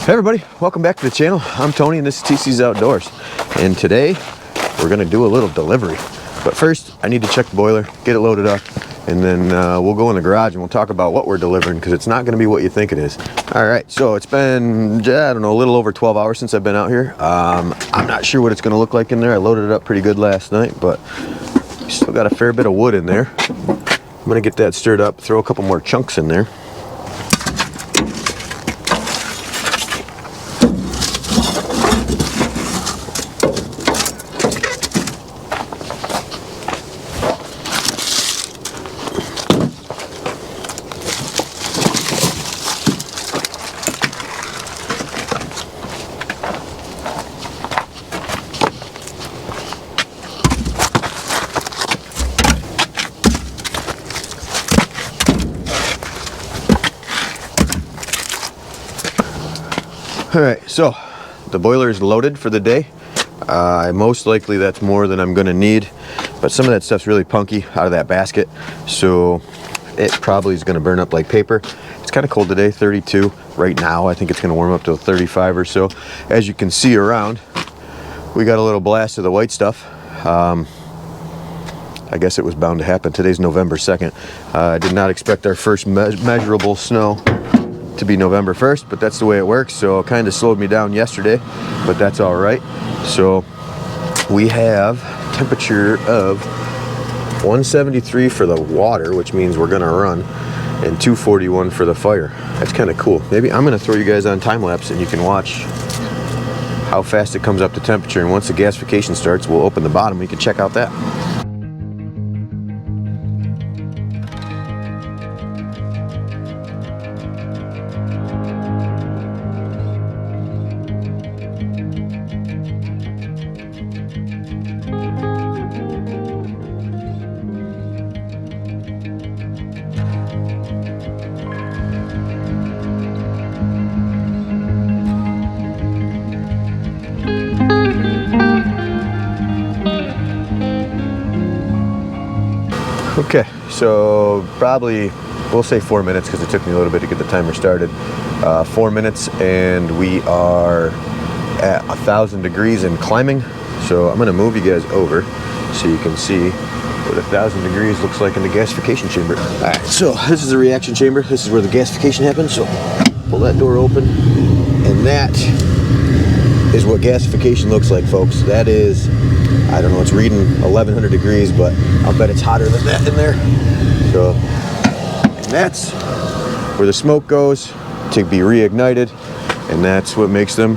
Hey everybody, welcome back to the channel. I'm Tony and this is TC's Outdoors. And today we're gonna do a little delivery. But first, I need to check the boiler, get it loaded up, and then we'll go in the garage and we'll talk about what we're delivering because it's not gonna be what you think it is. All right, so it's been, I don't know, a little over 12 hours since I've been out here. I'm not sure what it's gonna look like in there. I loaded it up pretty good last night, but still got a fair bit of wood in there. I'm gonna get that stirred up, throw a couple more chunks in there. All right, so the boiler is loaded for the day. Most likely that's more than I'm gonna need, but some of that stuff's really punky out of that basket, so it probably is gonna burn up like paper. It's kind of cold today, 32 right now. I think it's gonna warm up to 35 or so. As you can see around, we got a little blast of the white stuff. I guess it was bound to happen. Today's November 2nd. I did not expect our first measurable snow to be November 1st, but that's the way it works. So it kind of slowed me down yesterday, but that's all right. So we have temperature of 173 for the water, which means we're gonna run, and 241 for the fire. That's kind of cool. Maybe I'm gonna throw you guys on time lapse and you can watch how fast it comes up to temperature. And once the gasification starts, we'll open the bottom. We can check out that. Okay, so probably, we'll say 4 minutes because it took me a little bit to get the timer started. 4 minutes and we are at 1,000 degrees and climbing. So I'm gonna move you guys over so you can see what 1,000 degrees looks like in the gasification chamber. All right, so this is the reaction chamber. This is where the gasification happens. So pull that door open, and that is what gasification looks like, folks. That is, I don't know, it's reading 1,100 degrees, but I'll bet it's hotter than that in there. So, and that's where the smoke goes to be reignited, and that's what makes them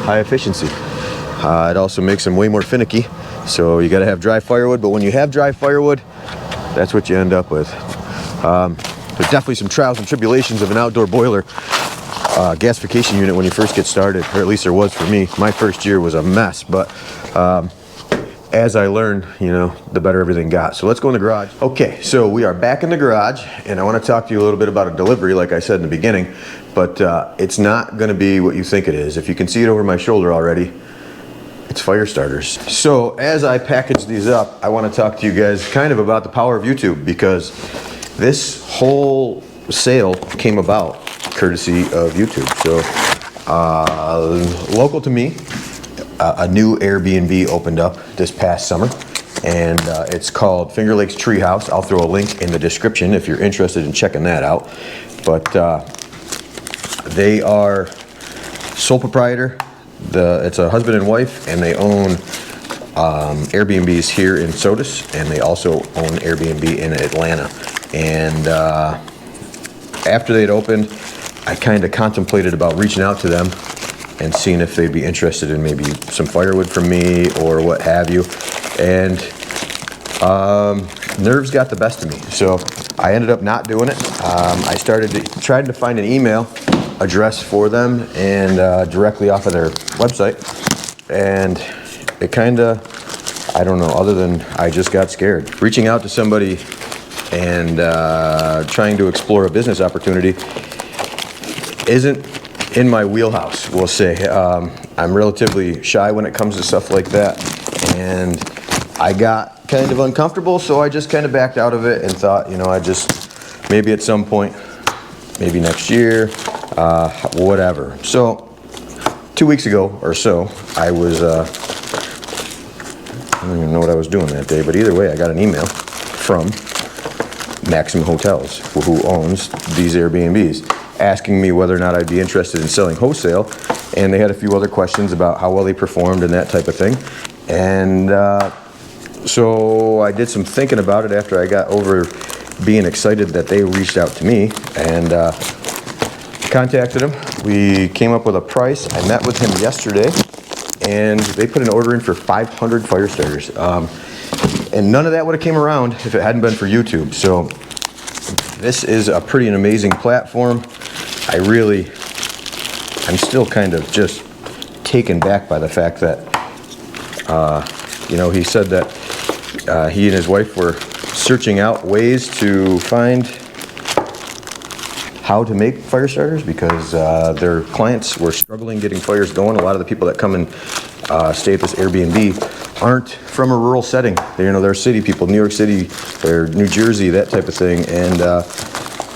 high efficiency. It also makes them way more finicky, so you gotta have dry firewood, but when you have dry firewood, that's what you end up with. There's definitely some trials and tribulations of an outdoor boiler gasification unit when you first get started, or at least there was for me. My first year was a mess, but as I learned, you know, the better everything got. So let's go in the garage. Okay, so we are back in the garage, and I want to talk to you a little bit about a delivery, like I said in the beginning, but it's not going to be what you think it is. If you can see it over my shoulder already, it's fire starters. So as I package these up, I want to talk to you guys kind of about the power of YouTube, because this whole sale came about courtesy of YouTube. So local to me, a new Airbnb opened up this past summer, and it's called Finger Lakes Treehouse. I'll throw a link in the description if you're interested in checking that out. But they are sole proprietor. It's a husband and wife, and they own Airbnbs here in Sodus, and they also own Airbnb in Atlanta. And after they'd opened, I kind of contemplated about reaching out to them and seeing if they'd be interested in maybe some firewood from me or what have you. And nerves got the best of me, so I ended up not doing it. I tried to find an email address for them, and directly off of their website, and it kind of, I don't know, other than I just got scared. Reaching out to somebody and trying to explore a business opportunity isn't in my wheelhouse, we'll say. I'm relatively shy when it comes to stuff like that, and I got kind of uncomfortable, so I just kind of backed out of it and thought, you know, maybe at some point, maybe next year, whatever. So 2 weeks ago or so, I was, I don't even know what I was doing that day, but either way, I got an email from Maximum Hotels, who owns these Airbnbs, asking me whether or not I'd be interested in selling wholesale. And they had a few other questions about how well they performed and that type of thing. And so I did some thinking about it after I got over being excited that they reached out to me, and contacted him. We came up with a price. I met with him yesterday, and they put an order in for 500 fire starters. And none of that would have came around if it hadn't been for YouTube. So this is a pretty amazing platform. I'm still kind of just taken back by the fact that, you know, he said that he and his wife were searching out ways to find how to make fire starters because their clients were struggling getting fires going. A lot of the people that come and stay at this Airbnb aren't from a rural setting. They're city people, New York City or New Jersey, that type of thing. And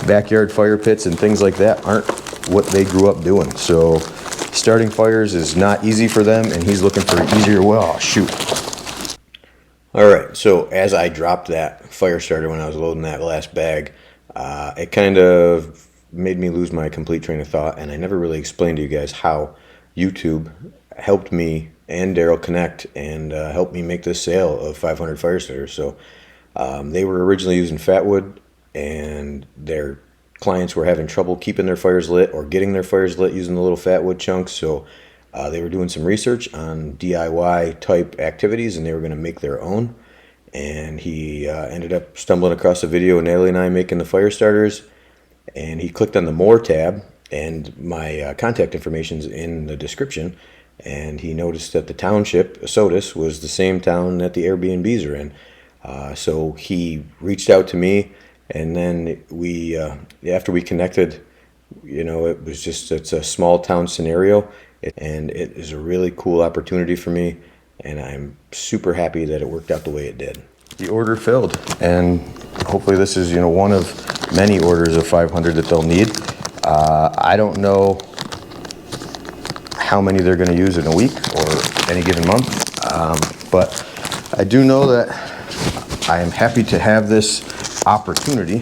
backyard fire pits and things like that aren't what they grew up doing. So starting fires is not easy for them, and he's looking for an easier way. Oh, shoot. All right, so as I dropped that fire starter when I was loading that last bag, it kind of made me lose my complete train of thought, and I never really explained to you guys how YouTube helped me and Daryl connect and helped me make this sale of 500 fire starters. So they were originally using fatwood, and their clients were having trouble keeping their fires lit or getting their fires lit using the little fatwood chunks. So they were doing some research on DIY type activities, and they were going to make their own. And he ended up stumbling across a video of Natalie and I making the fire starters, and he clicked on the More tab, and my contact information's in the description. And he noticed that the township, Sodus, was the same town that the Airbnbs are in. So he reached out to me, and then we, after we connected, it's a small town scenario, and it is a really cool opportunity for me, and I'm super happy that it worked out the way it did. The order filled, and hopefully this is, one of many orders of 500 that they'll need. I don't know how many they're going to use in a week or any given month, but I do know that I am happy to have this opportunity.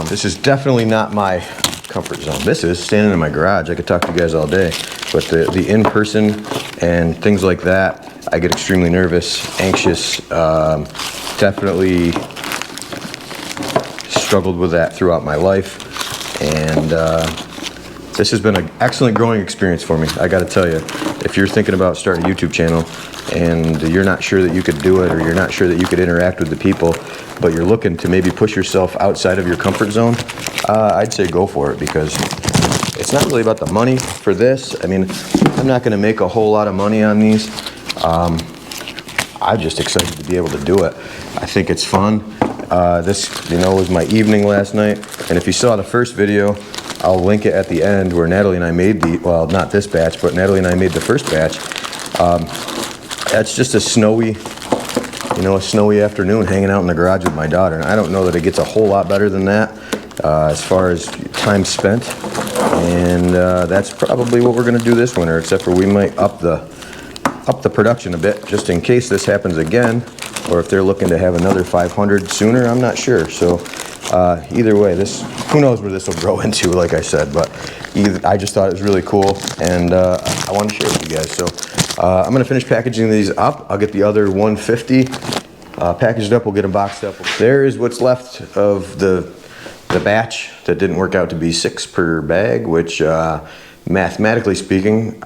This is definitely not my comfort zone. This is standing in my garage. I could talk to you guys all day, but the in-person and things like that, I get extremely nervous, anxious, definitely struggled with that throughout my life, and this has been an excellent growing experience for me. I got to tell you, if you're thinking about starting a YouTube channel and you're not sure that you could do it, or you're not sure that you could interact with the people, but you're looking to maybe push yourself outside of your comfort zone, I'd say go for it, because it's not really about the money for this. I mean, I'm not going to make a whole lot of money on these. I'm just excited to be able to do it. I think it's fun. This, was my evening last night, and if you saw the first video, I'll link it at the end, where Natalie and I made not this batch, but Natalie and I made the first batch. That's just a snowy afternoon hanging out in the garage with my daughter. And I don't know that it gets a whole lot better than that as far as time spent. And that's probably what we're going to do this winter, except for we might up the production a bit just in case this happens again, or if they're looking to have another 500 sooner. I'm not sure. So either way, who knows where this will grow into, like I said, but I just thought it was really cool, and I wanted to share it with you guys. So I'm going to finish packaging these up. I'll get the other 150 packaged up. We'll get them boxed up. There is what's left of the batch that didn't work out to be 6 per bag, which mathematically speaking,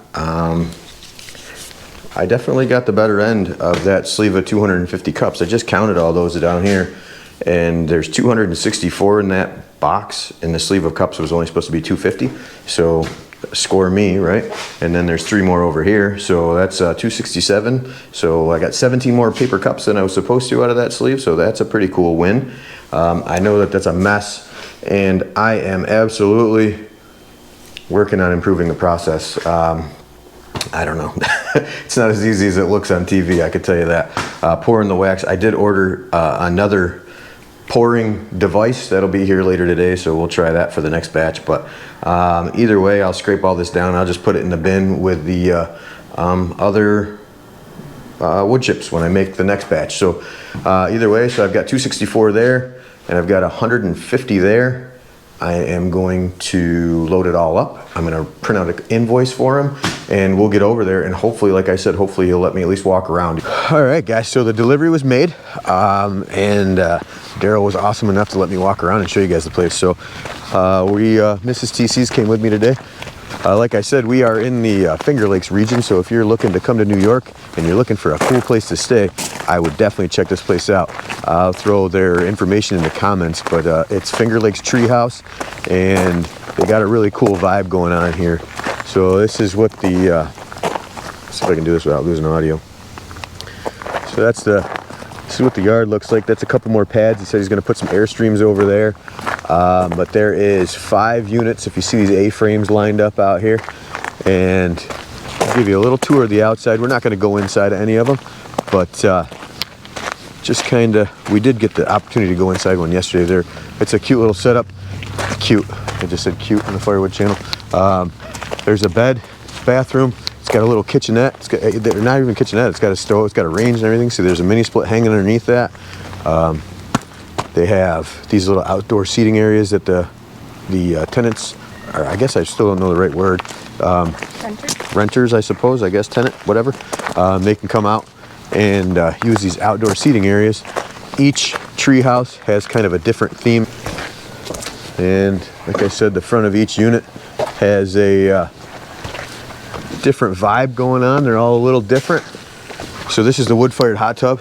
I definitely got the better end of that sleeve of 250 cups. I just counted all those down here, and there's 264 in that box, and the sleeve of cups was only supposed to be 250. So score me, right? And then there's 3 more over here, so that's 267. So I got 17 more paper cups than I was supposed to out of that sleeve, so that's a pretty cool win. I know that that's a mess, and I am absolutely working on improving the process. I don't know. It's not as easy as it looks on TV, I could tell you that. Pouring the wax, I did order another pouring device that'll be here later today, so we'll try that for the next batch. But either way, I'll scrape all this down. I'll just put it in the bin with the other wood chips when I make the next batch. So either way, so I've got 264 there and I've got 150 there. I am going to load it all up. I'm going to print out an invoice for him and we'll get over there, and hopefully, like I said, hopefully he'll let me at least walk around. All right, guys, so the delivery was made, and Daryl was awesome enough to let me walk around and show you guys the place. So Mrs. TC's came with me today. Like I said, we are in the Finger Lakes region, so if you're looking to come to New York and you're looking for a cool place to stay, I would definitely check this place out. I'll throw their information in the comments, but it's Finger Lakes Treehouse, and they got a really cool vibe going on here. So this is what the, let's see if I can do this without losing audio. So this is what the yard looks like. That's a couple more pads. He said he's gonna put some Airstreams over there. But there is 5 units, if you see these A-frames lined up out here. And I'll give you a little tour of the outside. We're not gonna go inside of any of them, but just kinda, we did get the opportunity to go inside one yesterday. There, it's a cute little setup. Cute, I just said cute on the Firewood channel. There's a bed, bathroom. It's got a little kitchenette. It's got, not even kitchenette, it's got a stove, it's got a range and everything. So there's a mini split hanging underneath that. They have these little outdoor seating areas that the tenants, or I guess I still don't know the right word. Renters, I suppose, I guess, tenant, whatever. They can come out and use these outdoor seating areas. Each tree house has kind of a different theme. And like I said, the front of each unit has a different vibe going on. They're all a little different. So this is the wood-fired hot tub.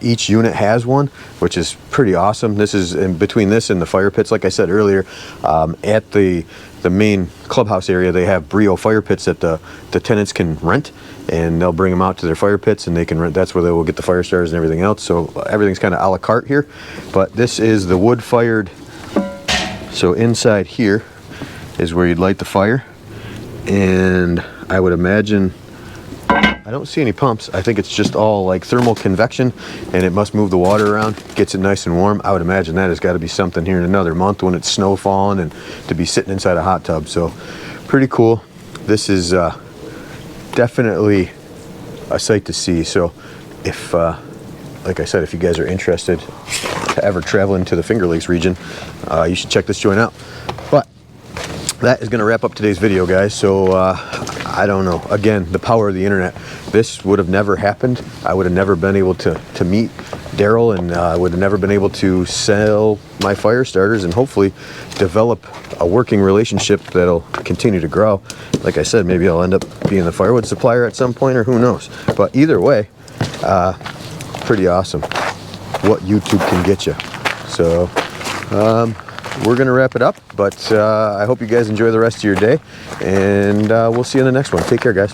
Each unit has one, which is pretty awesome. This is in between this and the fire pits. Like I said earlier, at the main clubhouse area, they have Brio fire pits that the tenants can rent, and they'll bring them out to their fire pits and they can rent. That's where they will get the fire starters and everything else. So everything's kind of a la carte here. But this is the wood-fired. So inside here is where you'd light the fire, and I would imagine, I don't see any pumps. I think it's just all like thermal convection, and it must move the water around, gets it nice and warm. I would imagine that has got to be something here in another month when it's snow falling and to be sitting inside a hot tub. So pretty cool. This is definitely a sight to see. So if, like I said, if you guys are interested to ever travel into the Finger Lakes region, you should check this joint out. But that is going to wrap up today's video, guys. So I don't know, again, the power of the internet. This would have never happened. I would have never been able to meet Daryl, and I would have never been able to sell my fire starters and hopefully develop a working relationship that'll continue to grow. Like I said, maybe I'll end up being the firewood supplier at some point, or who knows. But either way, pretty awesome what YouTube can get you. So we're gonna wrap it up, but I hope you guys enjoy the rest of your day, and we'll see you in the next one. Take care, guys.